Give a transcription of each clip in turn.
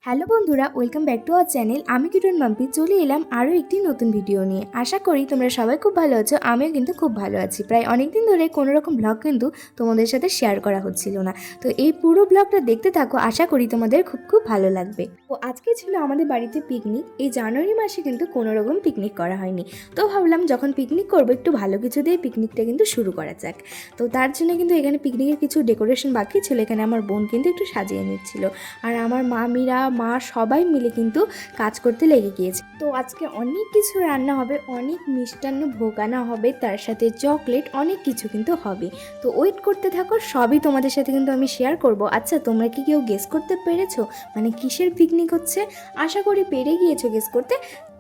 Hello বন্ধুরা, welcome back to our channel. আমি কিরণ মাম্পি চলে এলাম আরও একটি নতুন ভিডিও নিয়ে। আশা করি তোমরা সবাই খুব ভালো আছো, আমিও কিন্তু খুব ভালো আছি। প্রায় অনেক দিন ধরে কোনো রকম ব্লগ কিন্তু তোমাদের সাথে শেয়ার করা হচ্ছিল না, তো এই পুরো ব্লগটা দেখতে থাকো, আশা করি তোমাদের খুব খুব ভালো লাগবে। তো আজকে ছিল আমাদের বাড়িতে পিকনিক। এই জানুয়ারি মাসে কিন্তু কোনো রকম পিকনিক করা হয়নি, তো ভাবলাম যখন পিকনিক করবো একটু ভালো কিছু দিয়ে পিকনিকটা কিন্তু শুরু করা যাক। তো তার জন্য কিন্তু এখানে পিকনিকের কিছু ডেকোরেশন বাকি ছিল, এখানে আমার বোন কিন্তু একটু সাজিয়ে নিচ্ছিল, আর আমার মা সবাই মিলে কিন্তু কাজ করতে লেগে গিয়েছে। তো আজকে অনেক কিছু রান্না হবে, অনেক মিষ্টান্ন ভোগ আনা হবে, তার সাথে চকলেট, অনেক কিছু কিন্তু হবে। তো ওয়েট করতে থাকো, সবই তোমাদের সাথে কিন্তু আমি শেয়ার করব। আচ্ছা, তোমরা কি কেউ গেস করতে পেরেছো মানে কিসের পিকনিক হচ্ছে? আশা করি পেরে গিয়েছো গেস করতে।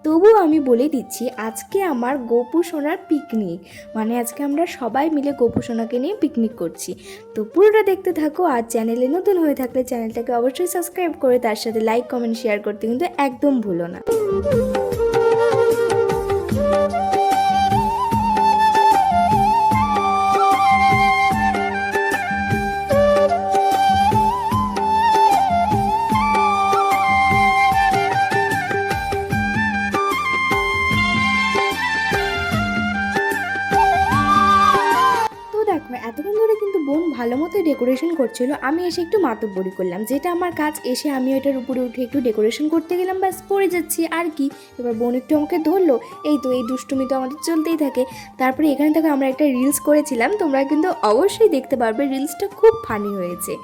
তবুও আমি বলে দিচ্ছি, আজকে আমার গোপু সোনার পিকনিক, মানে আজকে আমরা সবাই মিলে গোপু সোনাকে নিয়ে পিকনিক করছি। তো পুরোটা দেখতে থাকো, আর চ্যানেলে নতুন হয়ে থাকলে চ্যানেলটাকে অবশ্যই সাবস্ক্রাইব করে তার সাথে লাইক কমেন্ট শেয়ার করতে কিন্তু একদম ভুলো না। এতক্ষণ ধরে কিন্তু বোন ভালো মতো ডেকোরেশন করছিল, আমি এসে একটু মাতব্বরি করলাম, যেটা আমার কাজ। এসে আমি ওইটার উপরে উঠে একটু ডেকোরেশন করতে গেলাম, ব্যাস পড়ে যাচ্ছি আর কি। এবার বোন একটু আমাকে ধরলো, এই তো এই দুষ্টুমি তো আমাদের চলতেই থাকে। তারপরে এখানে থেকে আমরা একটা রিলস করেছিলাম, তোমরা কিন্তু অবশ্যই দেখতে পারবে, রিলসটা খুব ফানি হয়েছে।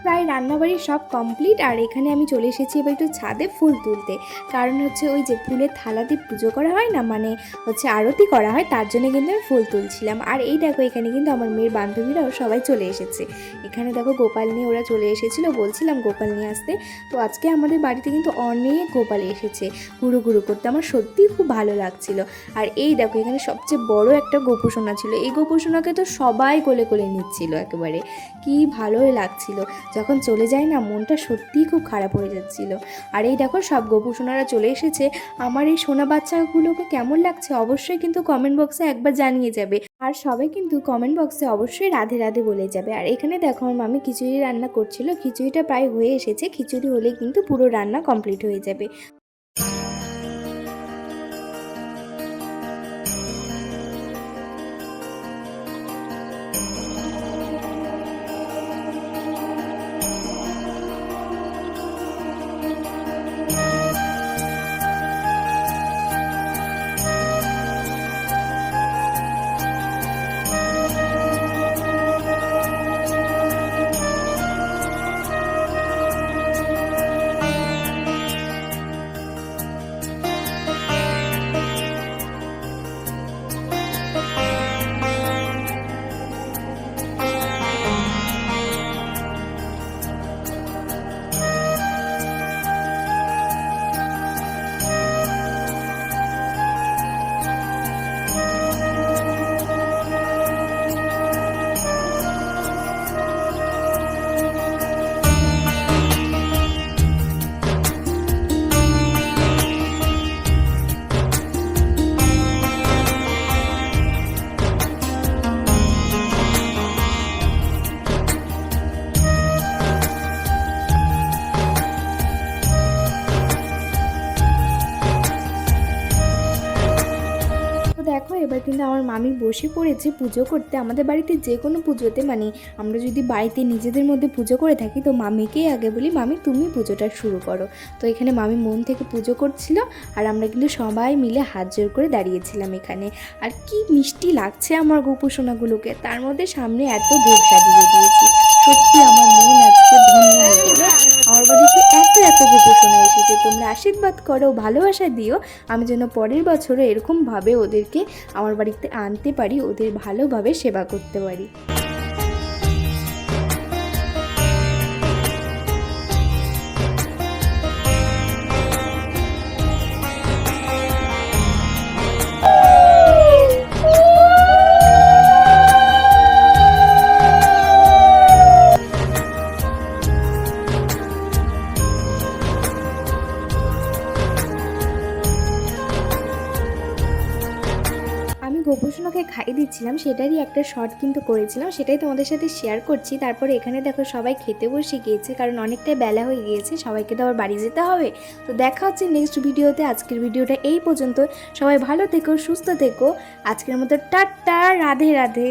প্রায় রান্নাবাড়ি সব কমপ্লিট, আর এখানে আমি চলে এসেছি এবার একটু ছাদে ফুল তুলতে। কারণ হচ্ছে ওই যে ফুলের থালাতে পুজো করা হয় না, মানে হচ্ছে আরতি করা হয়, তার জন্য কিন্তু আমি ফুল তুলছিলাম। আর এই দেখো, এখানে কিন্তু আমার মেয়ের বান্ধবীরাও সবাই চলে এসেছে। এখানে দেখো গোপাল নিয়ে ওরা চলে এসেছিলো, বলছিলাম গোপাল নিয়ে আসতে। তো আজকে আমাদের বাড়িতে কিন্তু অনেক গোপাল এসেছে ঘুরু ঘুরু করতে, আমার সত্যিই খুব ভালো লাগছিল। আর এই দেখো, এখানে সবচেয়ে বড় একটা গোপু সোনা ছিল, এই গোপু সোনাকে তো সবাই কোলে কোলে নিচ্ছিল, একেবারে কি ভালোই লাগছিল। যখন চলে যায় না, মনটা সত্যিই খুব খারাপ হয়ে যাচ্ছিল। আর এই দেখো, সব গোপু সোনারা চলে এসেছে। আমার এই সোনা বাচ্চাগুলোকে কেমন লাগছে অবশ্যই কিন্তু কমেন্ট বক্সে একবার জানিয়ে যাবে, আর সবাই কিন্তু কমেন্ট বক্সে অবশ্যই রাধে রাধে বলে যাবে। আর এখানে দেখো, আমার মামি খিচুড়ি রান্না করছিল, খিচুড়িটা প্রায় হয়ে এসেছে, খিচুড়ি হলে কিন্তু পুরো রান্না কমপ্লিট হয়ে যাবে। দেখো, এবার কিন্তু আমার মামি বসে পড়েছে পুজো করতে। আমাদের বাড়িতে যে কোনো পুজোতে, মানে আমরা যদি বাড়িতে নিজেদের মধ্যে পুজো করে থাকি, তো মামিকেই আগে বলি, মামি তুমি পুজোটা শুরু করো। তো এখানে মামি মন থেকে পুজো করছিল, আর আমরা কিন্তু সবাই মিলে হাত জোর করে দাঁড়িয়েছিলাম এখানে। আর কি মিষ্টি লাগছে আমার গোপু সোনাগুলোকে, তার মধ্যে সামনে এত ভোগ সাজিয়ে দিয়েছি। সত্যি আমার মন আজকে ধন্য হয়ে গেল। আমার বাড়িতে এত এত গোপু সোনা এসেছে, তোমরা আশীর্বাদ করো, ভালোবাসা দিও, আমি যেন পরের বছরও এরকমভাবে ওদেরকে আমার বাড়িতে আনতে পারি, ওদের ভালোভাবে সেবা করতে পারি। গোপুসোনাকে খাইয়ে দিচ্ছিলাম সেটারই একটা শর্ট কিন্তু করেছিলাম, সেটাই তোমাদের সাথে শেয়ার করছি। তারপরে এখানে দেখো সবাই খেতে বসে গিয়েছে, কারণ অনেকটাই বেলা হয়ে গিয়েছে, সবাইকে তো আবার বাড়ি যেতে হবে। তো দেখা হচ্ছে নেক্সট ভিডিওতে। আজকের ভিডিওটা এই পর্যন্ত। সবাই ভালো থেকো, সুস্থ থেকো। আজকের মতো টাটা, রাধে রাধে।